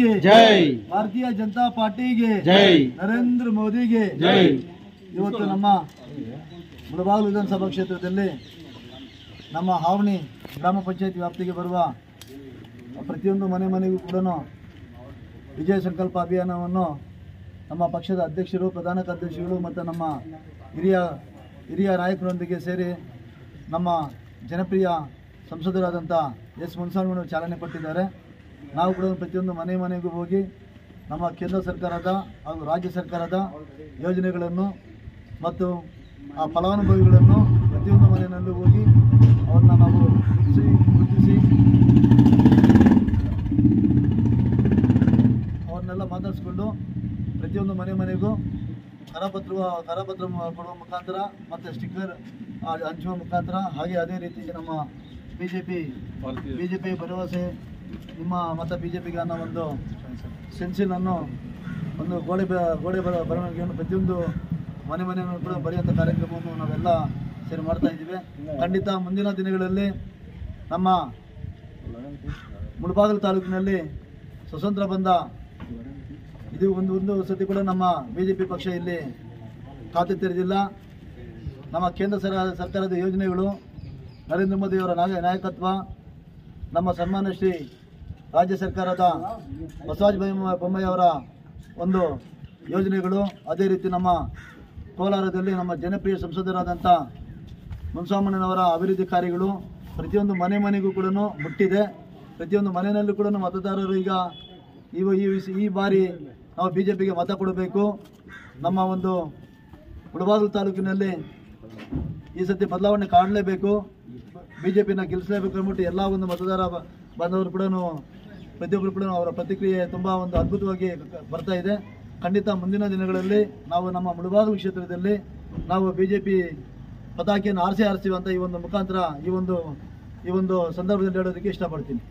की जय। भारतीय जनता पार्टी के जय। नरेंद्र मोदी के जय। ಇವತ್ತು ನಮ್ಮ ಮುಳಬಾಗಿಲು ವಿಧಾನಸಭಾ ಕ್ಷೇತ್ರದಲ್ಲಿ ನಮ್ಮ ಹಾವಣಿ ಗ್ರಾಮ ಪಂಚಾಯತ್ ವ್ಯಾಪ್ತಿಗೆ ಬರುವ ಪ್ರತಿಯೊಂದು ಮನೆಗೂ ಕೂಡ ವಿಜಯ ಸಂಕಲ್ಪ ಅಭಿಯಾನವನ್ನು ನಮ್ಮ ಪಕ್ಷದ ಅಧ್ಯಕ್ಷರು, ಪ್ರಧಾನ ಕಾರ್ಯದರ್ಶಿಗಳು ಮತ್ತು ನಮ್ಮ ಹಿರಿಯ ನಾಯಕರೊಂದಿಗೆ ಸೇರಿ ನಮ್ಮ ಜನಪ್ರಿಯ ಸಂಸದರಾದಂಥ ಎಸ್ ಮುನಿಸ್ವಾಮಿಗಳು ಚಾಲನೆ ಕೊಟ್ಟಿದ್ದಾರೆ. ನಾವು ಕೂಡ ಪ್ರತಿಯೊಂದು ಮನೆಗೂ ಹೋಗಿ ನಮ್ಮ ಕೇಂದ್ರ ಸರ್ಕಾರದ ಹಾಗೂ ರಾಜ್ಯ ಸರ್ಕಾರದ ಯೋಜನೆಗಳನ್ನು ಮತ್ತು ಆ ಫಲಾನುಭವಿಗಳನ್ನು ಪ್ರತಿಯೊಂದು ಮನೆಯಲ್ಲೂ ಹೋಗಿ ಅವ್ರನ್ನ ನಾವು ಗುರುತಿಸಿ ಅವ್ರನ್ನೆಲ್ಲ ಮಾತಾಡಿಸ್ಕೊಂಡು ಪ್ರತಿಯೊಂದು ಮನೆಗೂ ಕರಪತ್ರ ಕೊಡುವ ಮುಖಾಂತರ ಮತ್ತು ಸ್ಟಿಕ್ಕರ್ ಹಂಚುವ ಮುಖಾಂತರ ಹಾಗೆ ಅದೇ ರೀತಿ ನಮ್ಮ ಬಿಜೆಪಿ ಭರವಸೆ ನಿಮ್ಮ ಮತ ಬಿಜೆಪಿಗೆ ಅನ್ನೋ ಒಂದು ಸೆನ್ಸಿಲನ್ನು ಒಂದು ಗೋಡೆ ಬರವಣಿಗೆಯನ್ನು ಪ್ರತಿಯೊಂದು ಮನೆಯನ್ನು ಕೂಡ ಬರೆಯುವಂಥ ಕಾರ್ಯಕ್ರಮವನ್ನು ನಾವೆಲ್ಲ ಸೇರಿ ಮಾಡ್ತಾ ಇದ್ದೀವಿ. ಖಂಡಿತ ಮುಂದಿನ ದಿನಗಳಲ್ಲಿ ನಮ್ಮ ಮುಳಬಾಗಿಲು ತಾಲೂಕಿನಲ್ಲಿ ಸ್ವತಂತ್ರ ಬಂದ ಇದು ಒಂದು ಸತಿ ಕೂಡ ನಮ್ಮ ಬಿಜೆಪಿ ಪಕ್ಷ ಇಲ್ಲಿ ಖಾತೆ ತೆರೆದಿಲ್ಲ. ನಮ್ಮ ಕೇಂದ್ರ ಸರ್ಕಾರದ ಯೋಜನೆಗಳು, ನರೇಂದ್ರ ಮೋದಿಯವರ ನಾಯಕತ್ವ, ನಮ್ಮ ಸನ್ಮಾನ್ಯ ಶ್ರೀ ರಾಜ್ಯ ಸರ್ಕಾರದ ಬಸವರಾಜ ಬೊಮ್ಮಾಯಿ ಅವರ ಒಂದು ಯೋಜನೆಗಳು, ಅದೇ ರೀತಿ ನಮ್ಮ ಕೋಲಾರದಲ್ಲಿ ನಮ್ಮ ಜನಪ್ರಿಯ ಸಂಸದರಾದಂಥ ಮುನಿಸ್ವಾಮಣ್ಣನವರ ಅಭಿವೃದ್ಧಿ ಕಾರ್ಯಗಳು ಪ್ರತಿಯೊಂದು ಮನೆಗೂ ಕೂಡ ಮುಟ್ಟಿದೆ. ಪ್ರತಿಯೊಂದು ಮನೆಯಲ್ಲೂ ಕೂಡ ಮತದಾರರು ಈಗ ಈ ಬಾರಿ ನಾವು ಬಿಜೆಪಿಗೆ ಮತ ಕೊಡಬೇಕು. ನಮ್ಮ ಒಂದು ಮುಳಬಾಗಿಲು ತಾಲೂಕಿನಲ್ಲಿ ಈ ಸತಿ ಬದಲಾವಣೆ ಕಾಣಲೇಬೇಕು, ಬಿಜೆಪಿನ ಗೆಲ್ಲಿಸಲೇಬೇಕು ಅಂದ್ಬಿಟ್ಟು ಎಲ್ಲ ಒಂದು ಮತದಾರ ಬಾಂಧವರು ಕೂಡ ಪ್ರತಿಯೊಬ್ಬರು ಕೂಡ ಅವರ ಪ್ರತಿಕ್ರಿಯೆ ತುಂಬ ಒಂದು ಅದ್ಭುತವಾಗಿ ಬರ್ತಾ ಇದೆ. ಖಂಡಿತ ಮುಂದಿನ ದಿನಗಳಲ್ಲಿ ನಾವು ನಮ್ಮ ಮುಳಬಾಗಿಲು ಕ್ಷೇತ್ರದಲ್ಲಿ ನಾವು ಬಿಜೆಪಿ ಪತಾಕೆಯನ್ನು ಆರಿಸ್ತೀವಿ ಅಂತ ಈ ಒಂದು ಮುಖಾಂತರ ಈ ಒಂದು ಸಂದರ್ಭದಲ್ಲಿ ಹೇಳೋದಕ್ಕೆ ಇಷ್ಟಪಡ್ತೀನಿ.